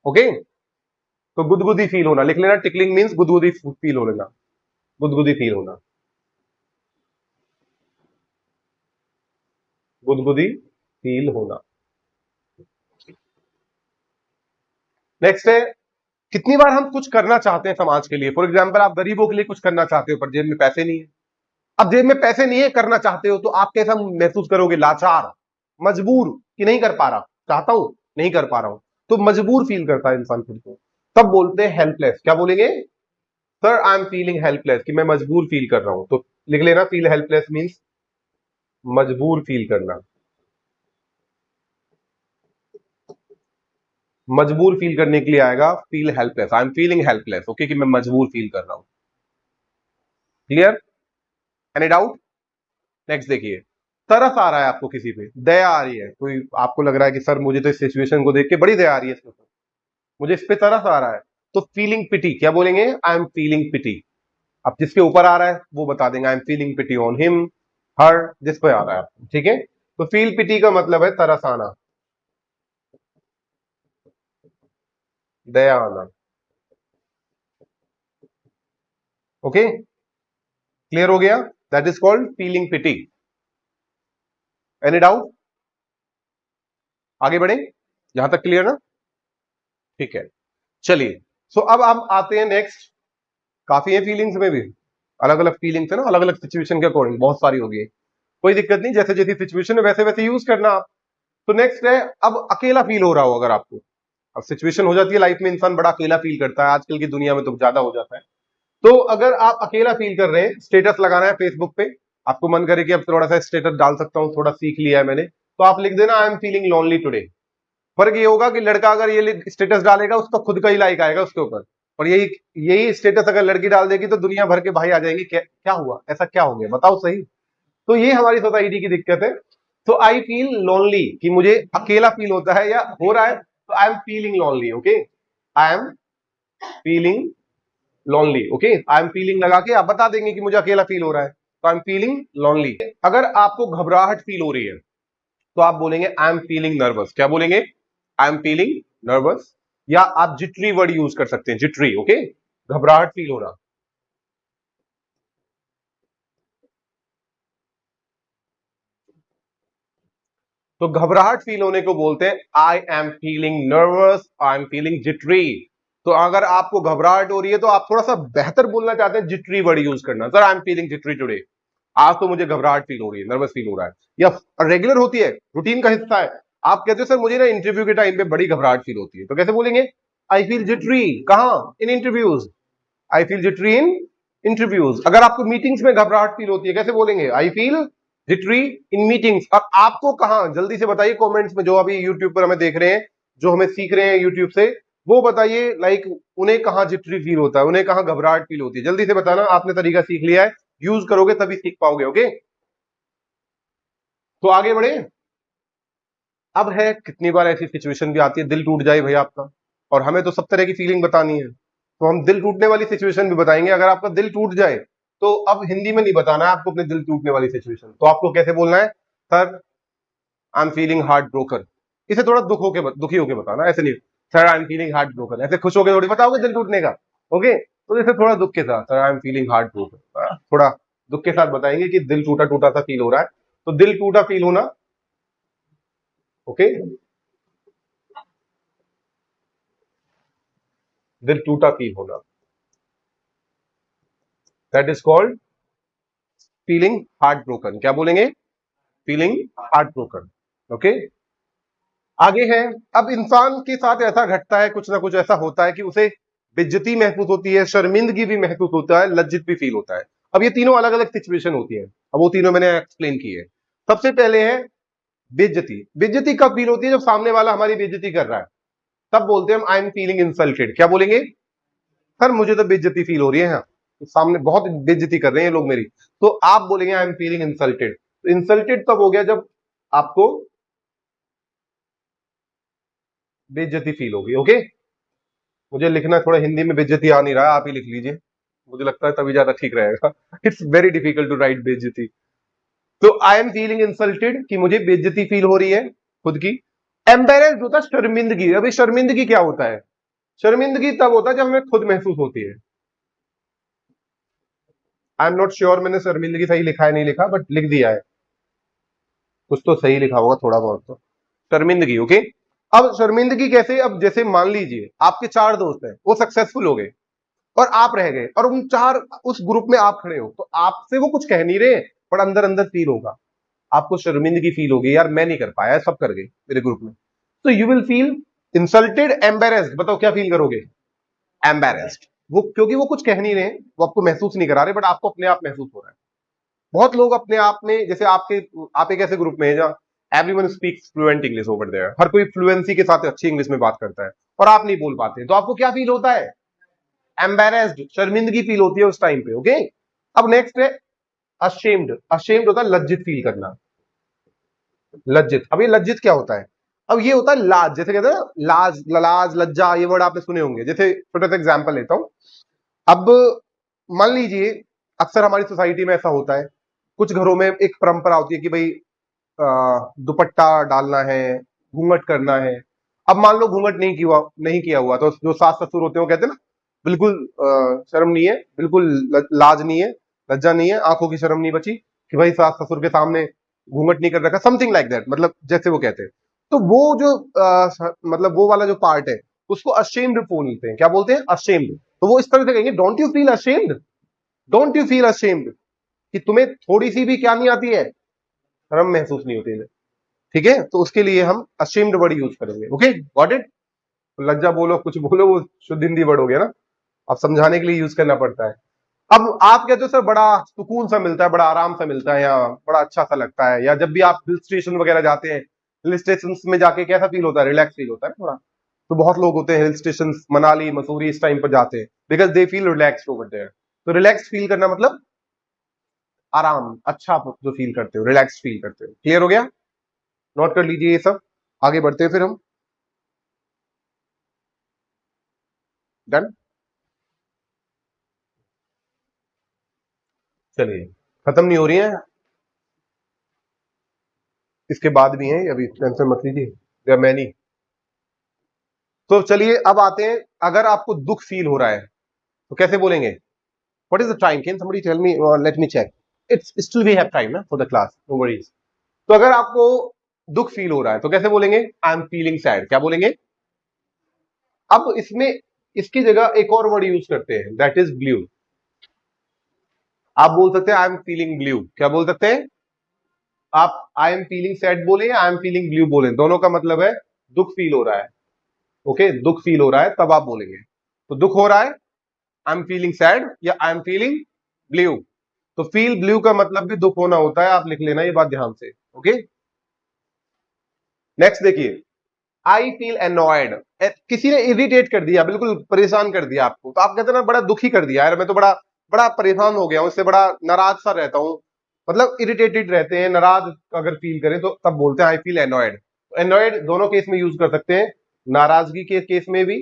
Speaker 1: Okay, तो गुदगुदी फील होना लिख लेना। टिकलिंग मींस गुदगुदी फील हो लेना, गुदगुदी फील होना, गुदगुदी फील होना। नेक्स्ट है, कितनी बार हम कुछ करना चाहते हैं समाज के लिए। फॉर एग्जाम्पल, आप गरीबों के लिए कुछ करना चाहते हो, पर जेब में पैसे नहीं है। अब जेब में पैसे नहीं है, करना चाहते हो, तो आप कैसा महसूस करोगे? लाचार, मजबूर, कि नहीं कर पा रहा, चाहता हूं नहीं कर पा रहा हूं, तो मजबूर फील करता है इंसान खुद को, तब बोलते हैं हेल्पलेस। क्या बोलेंगे? Sir I am feeling helpless, कि मैं मजबूर फील कर रहा हूं, तो लिख लेना फील हेल्पलेस मींस मजबूर फील करना। मजबूर फील करने के लिए आएगा feel helpless, I am feeling helpless, okay, कि मैं मजबूर फील कर रहा हूं। क्लियर? Any doubt? नेक्स्ट देखिए, तरस आ रहा है आपको किसी पे, दया आ रही है, कोई आपको लग रहा है कि सर मुझे तो इस सिचुएशन को देख के बड़ी दया आ रही है इसके ऊपर, मुझे इस पे तरस आ रहा है, तो फीलिंग पिटी, क्या बोलेंगे? I am feeling pity. अब जिसके ऊपर आ रहा है वो बता देंगे I am feeling pity on him, her, जिस पे आ रहा है आपको, ठीक है? तो फील पिटी का मतलब है तरस आना, दया आना। ओके, क्लियर हो गया? That is called feeling pity. Any doubt? आगे बढ़े, यहां तक क्लियर ना? ठीक है, चलिए। सो अब हम आते हैं नेक्स्ट, काफी है फीलिंग्स में भी, अलग अलग फीलिंग्स है ना, अलग अलग सिचुएशन के अकॉर्डिंग बहुत सारी होगी, कोई दिक्कत नहीं, जैसे जैसी सिचुएशन है वैसे वैसे यूज करना आप। तो नेक्स्ट है, अब अकेला फील हो रहा हो अगर आपको, अब सिचुएशन हो जाती है लाइफ में इंसान बड़ा अकेला फील करता है, आजकल की दुनिया में तो ज्यादा हो जाता है। तो अगर आप अकेला फील कर रहे हैं, स्टेटस लगाना है फेसबुक पे, आपको मन करे कि अब थोड़ा सा स्टेटस डाल सकता हूं, थोड़ा सीख लिया है मैंने, तो आप लिख देना आई एम फीलिंग लोनली टुडे। फर्क ये होगा कि लड़का अगर ये स्टेटस डालेगा उसका खुद का ही लाइक आएगा उसके ऊपर, और यही यही स्टेटस अगर लड़की डाल देगी तो दुनिया भर के भाई आ जाएंगे, क्या क्या हुआ, ऐसा क्या हो गया, बताओ सही। तो ये हमारी सोसाइटी की दिक्कत है। तो आई फील लोनली, कि मुझे अकेला फील होता है या हो रहा है, तो I am feeling lonely, okay, I am feeling lonely, okay, I am feeling लगा के आप बता देंगे कि मुझे अकेला फील हो रहा है, तो आई एम फीलिंग लोनली। अगर आपको घबराहट फील हो रही है तो आप बोलेंगे आई एम फीलिंग नर्वस, क्या बोलेंगे? आई एम फीलिंग नर्वस, या आप जिटरी वर्ड यूज कर सकते हैं, जिटरी, ओके, घबराहट फील होना। तो घबराहट फील होने को बोलते हैं आई am feeling nervous, I am feeling jittery. तो अगर आपको घबराहट हो रही है तो आप थोड़ा सा बेहतर बोलना चाहते हैं, जिटरी वर्ड यूज करना, sir I am feeling jittery today, आज तो मुझे घबराहट फील हो रही है, नर्वस फील हो रहा है। या रेगुलर होती है, रूटीन का हिस्सा है, आप कहते हो सर मुझे ना इंटरव्यू के टाइम पे बड़ी घबराहट फील होती है, तो कैसे बोलेंगे? आई फील जिटरी, कहां? In interviews, I feel jittery in interviews. अगर आपको मीटिंग्स में घबराहट फील होती है, कैसे बोलेंगे? I feel jittery in meetings. और आपको कहां, जल्दी से बताइए कमेंट्स में, जो अभी यूट्यूब पर हमें देख रहे हैं, जो हमें सीख रहे हैं यूट्यूब से, वो बताइए लाइक उन्हें कहां जिटरी फील होता है, उन्हें कहां घबराहट फील होती है, जल्दी से बताना, आपने तरीका सीख लिया है, यूज करोगे तभी सीख पाओगे, ओके? तो आगे बढ़े। अब है, कितनी बार ऐसी सिचुएशन भी आती है दिल टूट जाए भाई आपका, और हमें तो सब तरह की फीलिंग बतानी है, तो हम दिल टूटने वाली सिचुएशन भी बताएंगे। अगर आपका दिल टूट जाए तो अब हिंदी में नहीं बताना है आपको अपने दिल टूटने वाली सिचुएशन, तो आपको कैसे बोलना है? Sir I am feeling heart broken. इसे थोड़ा दुखी होके बताना, ऐसे नहीं, sir I am feeling heart broken, ऐसे खुश होके थोड़ी बताओगे दिल टूटने का, ओके? तो जैसे थोड़ा दुख के साथ, sir I am feeling heart broken, थोड़ा दुख के साथ बताएंगे कि दिल टूटा टूटा सा फील हो रहा है, तो दिल टूटा फील होना, ओके, दिल टूटा फील होना, that is called feeling heart broken. क्या बोलेंगे? Feeling heart broken, okay? आगे है, अब इंसान के साथ ऐसा घटता है, कुछ ना कुछ ऐसा होता है कि उसे बेइज्जती महसूस होती है, शर्मिंदगी भी महसूस होता है, लज्जित भी फील होता है। अब ये तीनों अलग अलग सिचुएशन होती है, अब वो तीनों मैंने एक्सप्लेन की है। सबसे पहले है बेइज्जती। बेइज्जती कब फील होती है? जब सामने वाला हमारी बेइज्जती कर रहा है, तब बोलते हैं हम आई एम फीलिंग इंसल्टेड। क्या बोलेंगे? सर मुझे तो बेइज्जती फील हो रही है, यहाँ तो सामने बहुत बेइज्जती कर रहे हैं लोग मेरी, तो आप बोलेंगे आई एम फीलिंग इंसल्टेड। तो इंसल्टेड तब हो गया जब आपको बेइज्जती फील होगी, ओके? मुझे लिखना थोड़ा हिंदी में बेइज्जती आ नहीं रहा है, आप ही लिख लीजिए, मुझे लगता है तभी ज्यादा ठीक रहेगा। It's very difficult to write बेइज्जती। तो आई एम फीलिंग इंसल्टेड, कि मुझे बेइज्जती फील हो रही है खुद की। एम्बेरेस्ड होता है शर्मिंदगी। अभी शर्मिंदगी क्या होता है? शर्मिंदगी तब होता है जब हमें खुद महसूस होती है। आई एम नॉट श्योर मैंने शर्मिंदगी सही लिखा है नहीं लिखा, बट लिख दिया है, कुछ तो सही लिखा होगा थोड़ा बहुत तो। शर्मिंदगी, ओके? अब शर्मिंदगी कैसे? अब जैसे मान लीजिए आपके चार दोस्त हैं, वो सक्सेसफुल हो गए और आप रह गए, और उन चार, उस ग्रुप में आप खड़े हो, तो आपसे वो कुछ कह नहीं रहे, पर अंदर अंदर फील होगा, आपको शर्मिंदगी फील होगी, यार मैं नहीं कर पाया, सब कर गए मेरे ग्रुप में। तो you will feel insulted, embarrassed. बताओ क्या फील करोगे? एम्बेरेस्ड। वो क्योंकि वो कुछ कह नहीं रहे, वो आपको महसूस नहीं करा रहे, बट आपको अपने आप महसूस हो रहा है। बहुत लोग अपने आप में, जैसे आपके, आप एक ऐसे ग्रुप में है जहां everyone speaks fluent English over there, हर कोई फ्लुएंसी के साथ अच्छी इंग्लिश में बात करता है और आप नहीं बोल पाते, तो आपको क्या फील होता है? एम्बेरेस्ड, शर्मिंदगी फील होती है उस टाइम पे। ओके, अब नेक्स्ट है अशेम्ड। अशेम्ड होता है लज्जित फील करना, लज्जित। अब ये लज्जित क्या होता है? अब ये होता है लाज, जैसे कहते हैं ना लाज, लाज, लज्जा, ये वर्ड आपने सुने होंगे। जैसे छोटा सा एग्जांपल लेता हूं। अब मान लीजिए अक्सर हमारी सोसाइटी में ऐसा होता है, कुछ घरों में एक परंपरा होती है कि भाई दुपट्टा डालना है, घूंघट करना है। अब मान लो घूंघट नहीं किया हुआ, तो जो सास ससुर होते हैं वो कहते हैं ना बिल्कुल शर्म नहीं है, बिल्कुल लाज नहीं है, लज्जा नहीं है, आंखों की शर्म नहीं बची कि भाई सास ससुर के सामने घूंघट नहीं कर रखा, समथिंग लाइक दैट, मतलब जैसे वो कहते हैं। तो वो जो मतलब वो वाला जो पार्ट है उसको अशेम्ड बोलते हैं। क्या बोलते हैं? अशेम्ड। तो वो इस तरह से कहेंगे, don't you feel ashamed, don't you feel ashamed, कि तुम्हें थोड़ी सी भी क्या नहीं आती है, शर्म महसूस नहीं होती है। ठीक है, तो उसके लिए हम अशेम्ड वर्ड यूज करेंगे। Okay, got it? लज्जा बोलो, कुछ बोलो, वो शुद्ध हिंदी वर्ड हो गया ना, अब समझाने के लिए यूज करना पड़ता है। अब आप कहते हो सर बड़ा सुकून सा मिलता है, बड़ा आराम सा मिलता है, या बड़ा अच्छा सा लगता है, या जब भी आप हिल स्टेशन वगैरह जाते हैं, हिल स्टेशन में जाके कैसा फील होता है? रिलैक्स फील होता है थोड़ा। तो बहुत लोग होते हैं हिल स्टेशन, मनाली मसूरी इस टाइम पर जाते हैं, because they feel relax over there. तो रिलैक्स फील करना मतलब आराम, अच्छा जो फील करते हो, रिलैक्स फील करते हो। क्लियर हो गया? नोट कर लीजिए ये सब, आगे बढ़ते हैं फिर हम। डन? चलिए, खत्म नहीं हो रही है, इसके बाद भी हैं, अभी टेंशन मत लीजिए, देयर मैनी। तो चलिए अब आते हैं, अगर आपको दुख फील हो रहा है तो कैसे बोलेंगे? What is the time? Can somebody tell me, let me check, it's still we have time ना for the class, no worries. तो अगर आपको दुख फील हो रहा है तो कैसे बोलेंगे? I am feeling sad. क्या बोलेंगे? अब इसमें इसकी जगह एक और वर्ड यूज करते हैं, दैट इज ब्लू। आप बोल सकते हैं आई एम फीलिंग ब्लू। क्या बोल सकते हैं आप? आई एम फीलिंग सैड बोले या आई एम फीलिंग ब्लू बोले, दोनों का मतलब है दुख फील हो रहा है। ओके, दुख फील हो रहा है तब आप बोलेंगे। तो दुख हो रहा है, आई एम फीलिंग सैड या आई एम फीलिंग ब्लू। तो फील ब्लू का मतलब भी दुख होना होता है, आप लिख लेना ये बात ध्यान से। ओके, नेक्स्ट देखिए, आई फील एनॉयड। किसी ने इरिटेट कर दिया, बिल्कुल परेशान कर दिया आपको, तो आप कहते हैं ना बड़ा दुखी कर दिया यार, मैं तो बड़ा बड़ा परेशान हो गया हूं, इससे बड़ा नाराज सा रहता हूं। मतलब इरिटेटेड रहते हैं, नाराज अगर फील करें तो तब बोलते हैं आई फील एनॉयड। एनॉयड दोनों केस में यूज कर सकते हैं, नाराजगी के केस में भी,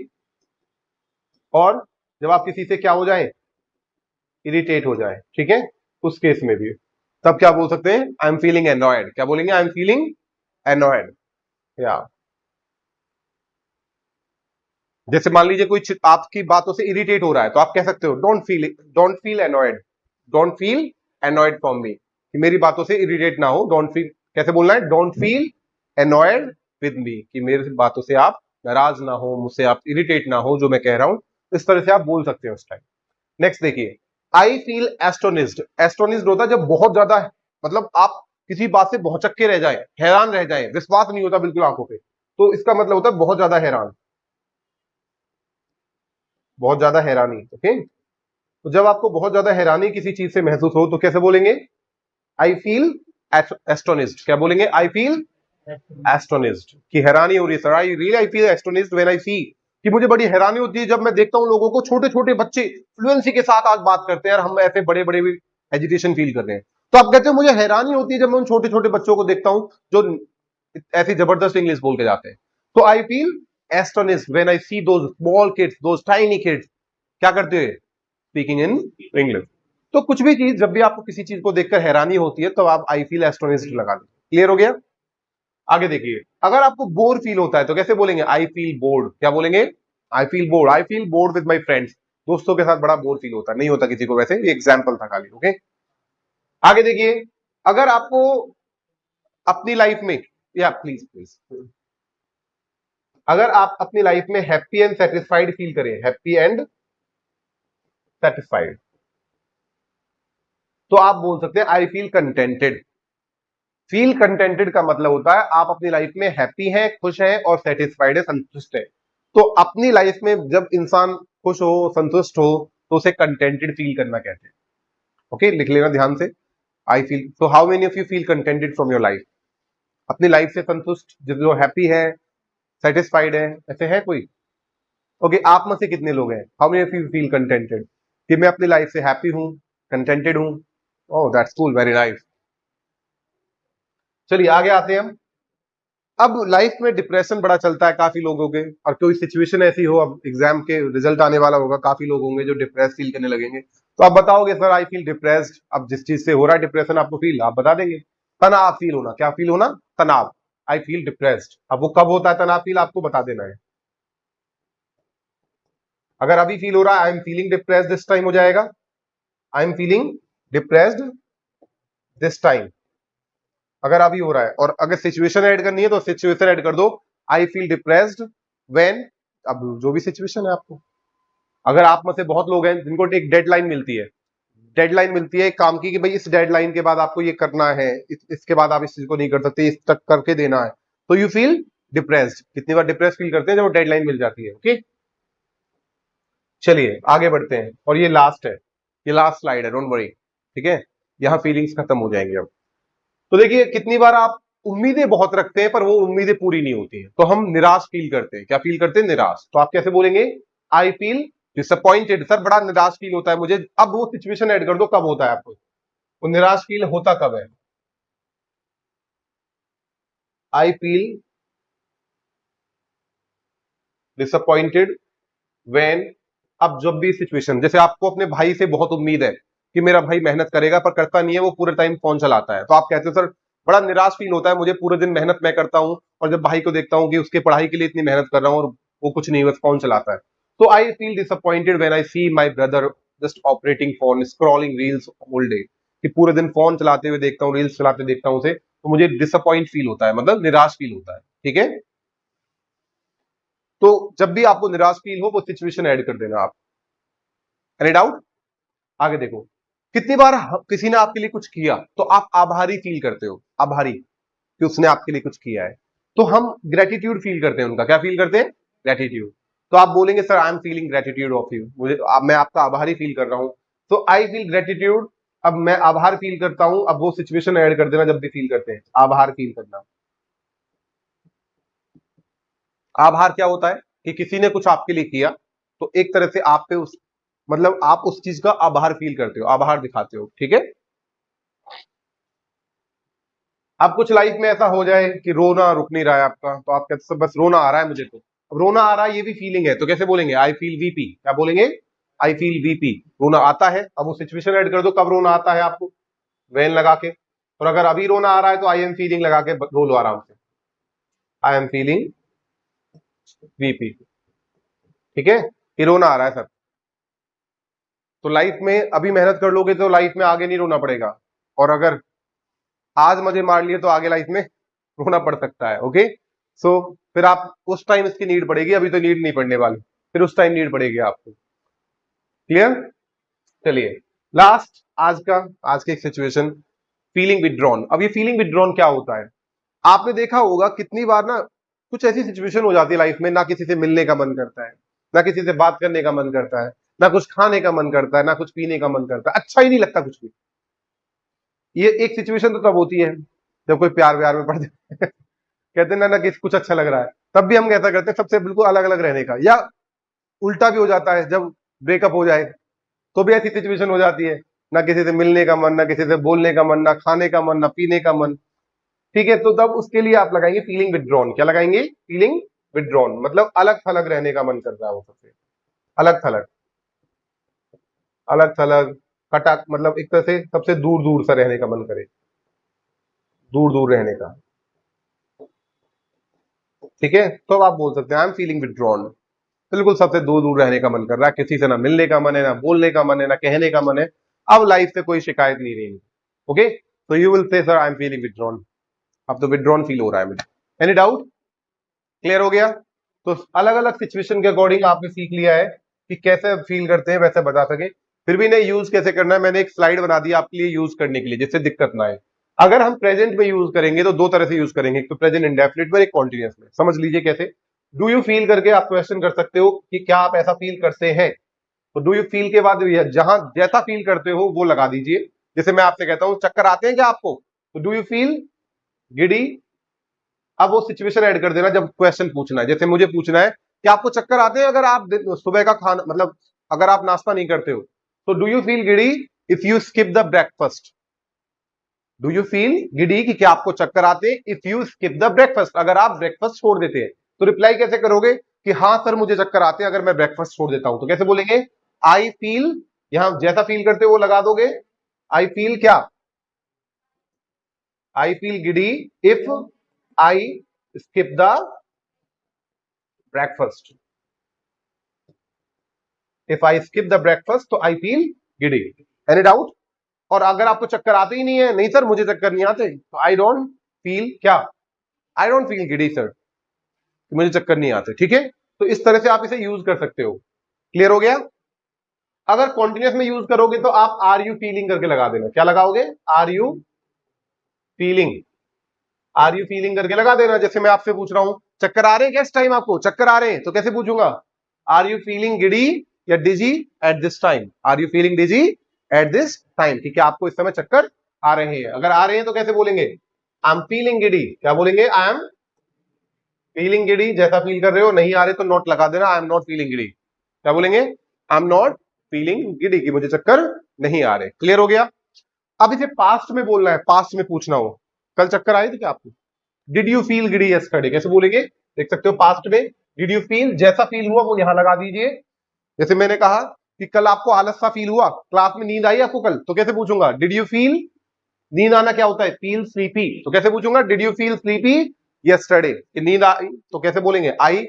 Speaker 1: और जब आप किसी से क्या हो जाए, इरिटेट हो जाए, ठीक है, उस केस में भी तब क्या बोल सकते हैं? आई एम फीलिंग एनॉयड। क्या बोलेंगे? I am feeling annoyed. या जैसे मान लीजिए कोई आपकी बातों से इरिटेट हो रहा है तो आप कह सकते हो don't feel annoyed, don't feel annoyed from me, कि मेरी बातों से इरिटेट ना हो। डोंट फील कैसे बोलना है? Don't feel annoyed with me, कि मेरी बातों से आप नाराज ना हो, मुझसे आप इरिटेट ना हो जो मैं कह रहा हूं। इस तरह से आप बोल सकते हो उस टाइम। नेक्स्ट देखिए, आई फील एस्टोनिज्ड। एस्टोनिज्ड होता है जब बहुत ज्यादा, मतलब आप किसी बात से भौचक्के रह जाए, हैरान रह जाए, विश्वास नहीं होता बिल्कुल आंखों पे, तो इसका मतलब होता है बहुत ज्यादा हैरान, बहुत ज्यादा हैरानी। ओके, तो जब आपको बहुत ज्यादा हैरानी किसी चीज से महसूस हो तो कैसे बोलेंगे? I feel astonished. क्या बोलेंगे? आई फील एस्टोनिज्ड, कि हैरानी हो रही है sir, I really I feel astonished when I see, कि मुझे बड़ी हैरानी होती है जब मैं देखता हूं लोगों को, छोटे छोटे बच्चे फ्लुएंसी के साथ आज बात करते हैं और हम ऐसे बड़े बड़े भी एजिटेशन फील कर रहे हैं। तो आप कहते हैं मुझे हैरानी होती है जब मैं उन छोटे छोटे बच्चों को देखता हूं जो ऐसी जबरदस्त इंग्लिश बोल के जाते हैं। तो I feel astonished when I see those small kids, those tiny kids, क्या करते हैं? Speaking in English. तो कुछ भी चीज, जब भी आपको किसी चीज को देखकर हैरानी होती है तो आप आई फील एस्टोनिश्ड लगा दें। क्लियर हो गया? आगे देखिए, अगर आपको बोर फील होता है तो कैसे बोलेंगे? I feel bored. क्या बोलेंगे? I feel bored. I feel bored with my friends. दोस्तों के साथ बड़ा बोर फील होता है, नहीं होता किसी को, वैसे ये एग्जाम्पल था खाली। ओके, आगे देखिए, अगर आपको अपनी लाइफ में, या प्लीज प्लीज, अगर आप अपनी लाइफ में हैप्पी एंड सेटिस्फाइड फील करें, हैप्पी एंड सेटिस्फाइड, तो आप बोल सकते हैं I feel contented. Feel contented का मतलब होता है आप अपनी लाइफ में हैप्पी हैं, खुश हैं और सेटिस्फाइड है, संतुष्ट है। तो अपनी लाइफ में जब इंसान खुश हो, संतुष्ट हो, तो उसे कंटेंटेड फील करना कहते हैं। ओके, लिख लेना ध्यान से, आई फील। तो how many of you feel contented from your life? अपनी लाइफ से संतुष्ट, जो हैप्पी है, सेटिस्फाइड है, ऐसे है कोई? ओके, आप में से कितने लोग हैं? How many of you feel contented कि मैं अपनी लाइफ से हैप्पी हूं, कंटेंटेड हूं? Oh that's cool, very nice. चलिए आगे आते हैं हम। अब लाइफ में डिप्रेशन बड़ा चलता है काफी लोगों के, और कोई सिचुएशन ऐसी हो, अब एग्जाम के रिजल्ट आने वाला होगा, काफी लोग होंगे जो डिप्रेस फील करने लगेंगे। तो आप बताओगे सर आई फील डिप्रेस्ड, अब जिस चीज से हो रहा है डिप्रेशन आपको फील, आप बता देंगे। तनाव फील होना, क्या फील होना? तनाव। I feel depressed. अब वो कब होता है तनाव फील, आपको बता देना है। अगर अभी फील हो रहा है आई am feeling depressed this time, हो जाएगा आई am feeling depressed this time, अगर अभी हो रहा है। और अगर सिचुएशन ऐड करनी है तो सिचुएशन ऐड कर दो, आई फील डिप्रेस्ड व्हेन, अब जो भी सिचुएशन है आपको। अगर आप में से बहुत लोग हैं जिनको एक डेडलाइन मिलती है, डेडलाइन मिलती है एक काम की कि भाई इस डेडलाइन के बाद आपको ये करना है, इसके बाद आप इस चीज को नहीं कर सकते, इस तक करके देना है, तो यू फील डिप्रेस्ड। कितनी बार डिप्रेस फील करते हैं जब डेडलाइन मिल जाती है? ओके, चलिए आगे बढ़ते हैं, और ये लास्ट है, ये लास्ट स्लाइड है, डोंट वरी, ठीक है, यहां फीलिंग्स खत्म हो जाएंगे अब। तो देखिए कितनी बार आप उम्मीदें बहुत रखते हैं पर वो उम्मीदें पूरी नहीं होती हैं, तो हम निराश फील करते हैं। क्या फील करते हैं? निराश। तो आप कैसे बोलेंगे? I feel disappointed. सर बड़ा निराश फील होता है मुझे, अब वो सिचुएशन ऐड कर दो कब होता है आपको, वो निराश फील होता कब है? आई फील डिसअपॉइंटेड व्हेन, अब जब भी सिचुएशन, जैसे आपको अपने भाई से बहुत उम्मीद है कि मेरा भाई मेहनत करेगा पर करता नहीं है, वो पूरे टाइम फोन चलाता है, तो आप कहते हो सर बड़ा निराश फील होता है मुझे, पूरे दिन मेहनत मैं करता हूं और जब भाई को देखता हूं कि उसके पढ़ाई के लिए इतनी मेहनत कर रहा हूं और वो कुछ नहीं, बस फोन चलाता है। तो I feel disappointed when I see my brother just operating phone, scrolling reels all day, कि पूरे दिन फोन चलाते हुए देखता हूँ, रील्स चलाते देखता हूं उसे, तो मुझे डिसअपॉइंट फील होता है, मतलब निराश फील होता है। ठीक है, तो जब भी आपको निराश फील हो वो सिचुएशन ऐड कर देना आप। Any doubt? आगे देखो, कितनी बार किसी ने आपके लिए कुछ किया तो आप आभारी फील करते हो, आभारी कि उसने आपके लिए कुछ किया है, तो हम ग्रेटिट्यूड फील करते हैं उनका। क्या फील करते हैं? ग्रेटिट्यूड। तो आप बोलेंगे sir I am feeling gratitude of you, मुझे मैं आपका आभारी फील कर रहा हूं, तो आई फील ग्रेटिट्यूड। अब मैं आभार फील करता हूं, अब वो सिचुएशन ऐड कर देना जब भी फील करते हैं, आभार फील करना। आभार क्या होता है कि किसी ने कुछ आपके लिए किया, तो एक तरह से आप पे उस, मतलब आप उस चीज का आभार फील करते हो, आभार दिखाते हो। ठीक है, अब कुछ लाइफ में ऐसा हो जाए कि रोना रुक नहीं रहा है आपका, तो आप कहते हैं बस रोना आ रहा है मुझे, तो अब रोना आ रहा है ये भी फीलिंग है, तो कैसे बोलेंगे? I feel VP. क्या बोलेंगे? I feel VP. रोना आता है, अब वो सिचुएशन ऐड कर दो कब रोना आता है आपको, वेन लगा के। और अगर अभी रोना आ रहा है तो आई एम फीलिंग लगा के रो लो आराम से, आई एम फीलिंग वीपी। ठीक है, कि रोना आ रहा है सर। तो लाइफ में अभी मेहनत कर लोगे तो लाइफ में आगे नहीं रोना पड़ेगा, और अगर आज मजे मार लिए तो आगे लाइफ में रोना पड़ सकता है। ओके, सो फिर आप उस टाइम इसकी नीड पड़ेगी, अभी तो नीड नहीं पड़ने वाली, फिर उस टाइम नीड पड़ेगी आपको। क्लियर? चलिए लास्ट, आज की एक सिचुएशन, फीलिंग विदड्रॉन। अब ये फीलिंग विदड्रॉन क्या होता है? आपने देखा होगा कितनी बार ना कुछ ऐसी सिचुएशन हो जाती है लाइफ में, ना किसी से मिलने का मन करता है, ना किसी से बात करने का मन करता है, ना कुछ खाने का मन करता है, ना कुछ पीने का मन करता है, अच्छा ही नहीं लगता कुछ भी। ये एक सिचुएशन तो तब होती है जब कोई प्यार व्यार में पड़ जाए कहते हैं ना ना कि कुछ अच्छा लग रहा है, तब भी हम कैसा करते हैं सबसे बिल्कुल अलग अलग रहने का, या उल्टा भी हो जाता है जब ब्रेकअप हो जाए तो भी ऐसी सिचुएशन हो जाती है, ना किसी से मिलने का मन, ना किसी से बोलने का मन, ना खाने का मन, ना पीने का मन। ठीक है, तो तब उसके लिए आप लगाएंगे फीलिंग विदड्रॉन। क्या लगाएंगे? फीलिंग विदड्रॉन, मतलब अलग थलग रहने का मन कर रहा है वो सबसे, अलग थलग, अलग थलग, कटा, मतलब एक तरह से सबसे दूर दूर सा रहने का मन करे, दूर दूर रहने का। ठीक है, तो अब आप बोल सकते हैं आई एम फीलिंग विदड्रॉन, बिल्कुल सबसे दूर दूर रहने का मन कर रहा है, किसी से ना मिलने का मन है, ना बोलने का मन है, ना कहने का मन है, अब लाइफ से कोई शिकायत नहीं रही। ओके, तो you will say sir I am feeling withdrawn, अब तो विदड्रॉन फील हो रहा है मुझे। Any doubt? क्लियर हो गया? तो अलग अलग सिचुएशन के अकॉर्डिंग आपने सीख लिया है कि कैसे फील करते हैं वैसे बता सके, फिर भी नहीं यूज कैसे करना है, मैंने एक स्लाइड बना दी आपके लिए यूज करने के लिए जिससे दिक्कत ना आए। अगर हम प्रेजेंट में यूज करेंगे तो दो तरह से यूज करेंगे, एक तो प्रेजेंट इंडेफिनिट में, एक कॉन्टिन्यूस में। समझ लीजिए कैसे। डू यू फील करके आप क्वेश्चन कर सकते हो कि क्या आप ऐसा फील करते हैं, तो डू यू फील के बाद जहां जैसा फील करते हो वो लगा दीजिए। जैसे मैं आपसे कहता हूं चक्कर आते हैं क्या आपको, तो डू यू फील गिडी अब वो सिचुएशन ऐड कर देना जब क्वेश्चन पूछना है। जैसे मुझे पूछना है कि आपको चक्कर आते हैं अगर आप सुबह का खाना मतलब अगर आप नाश्ता नहीं करते हो, तो do you feel giddy if you skip the breakfast? Do you feel giddy कि क्या आपको चक्कर आते हैं if you skip the breakfast, अगर आप ब्रेकफास्ट छोड़ देते हैं? तो रिप्लाई कैसे करोगे कि हाँ सर मुझे चक्कर आते हैं अगर मैं ब्रेकफास्ट छोड़ देता हूं? तो कैसे बोलेंगे? आई फील, यहां जैसा फील करते हो वो लगा दोगे। आई फील क्या? I feel giddy if I skip the breakfast. If I skip the breakfast तो I feel giddy. Any doubt? और अगर आपको चक्कर आते ही नहीं है, नहीं सर मुझे चक्कर नहीं आते, तो आई डोंट फील क्या? I don't feel giddy sir, मुझे चक्कर नहीं आते। ठीक है, तो इस तरह से आप इसे यूज कर सकते हो। क्लियर हो गया? अगर कॉन्टिन्यूस में यूज करोगे तो आप आर यू फीलिंग करके लगा देना। क्या लगाओगे? Are you feeling. Are you feeling करके लगा देना। जैसे मैं आपसे पूछ रहा हूं चक्कर आ रहे हैं क्या इस टाइम? आपको चक्कर आ रहे हैं, तो कैसे पूछूंगा? आर यू फीलिंग गिडी या dizzy at this time? Are you feeling dizzy at this time, कि क्या आपको इस समय चक्कर आ रहे हैं? अगर आ रहे हैं तो कैसे बोलेंगे? I am feeling giddy. क्या बोलेंगे? I am feeling giddy. जैसा फील कर रहे हो। नहीं आ रहे तो नॉट लगा देना, I am not feeling giddy. क्या बोलेंगे? I am not feeling giddy, कि मुझे चक्कर नहीं आ रहे। क्लियर हो गया? अब इसे पास्ट में बोलना है, पास्ट में पूछना हो कल चक्कर आए थे क्या आपको? Did you feel giddy yesterday? कैसे बोलेंगे? देख सकते हो पास्ट में डिड यू फील, जैसा फील हुआ वो यहां लगा दीजिए। जैसे मैंने कहा कि कल आपको आलस सा फील हुआ, क्लास में नींद आई आपको कल, तो कैसे पूछूंगा? डिड यू फील, नींद आना क्या होता है? Feel sleepy. तो कैसे पूछूंगा? Did you feel sleepy yesterday? नींद आई तो कैसे बोलेंगे? I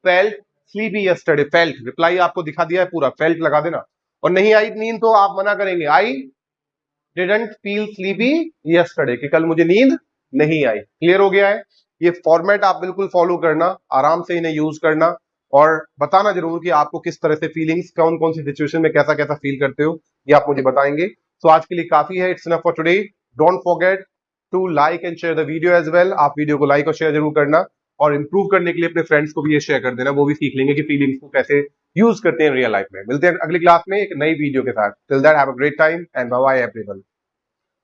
Speaker 1: felt sleepy yesterday. Felt reply आपको दिखा दिया है पूरा, फेल्ट लगा देना। और नहीं आई नींद तो आप मना करेंगे, I didn't feel sleepy yesterday, कि कल मुझे नींद नहीं आई। क्लियर हो गया है? ये फॉर्मेट आप बिल्कुल फॉलो करना, आराम से इन्हें यूज करना और बताना जरूर कि आपको किस तरह से फीलिंग्स, कौन कौन सी सिचुएशन में कैसा कैसा फील करते हो, ये आप मुझे बताएंगे। तो आज के लिए काफी है, it's enough for today. Don't forget to like and share the video as well. आप वीडियो को लाइक और शेयर जरूर करना, और इंप्रूव करने के लिए अपने फ्रेंड्स को भी ये शेयर कर देना, वो भी सीख लेंगे कि फीलिंग्स को कैसे यूज करते हैं रियल लाइफ में। मिलते हैं अगली क्लास में एक नई वीडियो के साथ। Till that have a great time and bye bye everyone.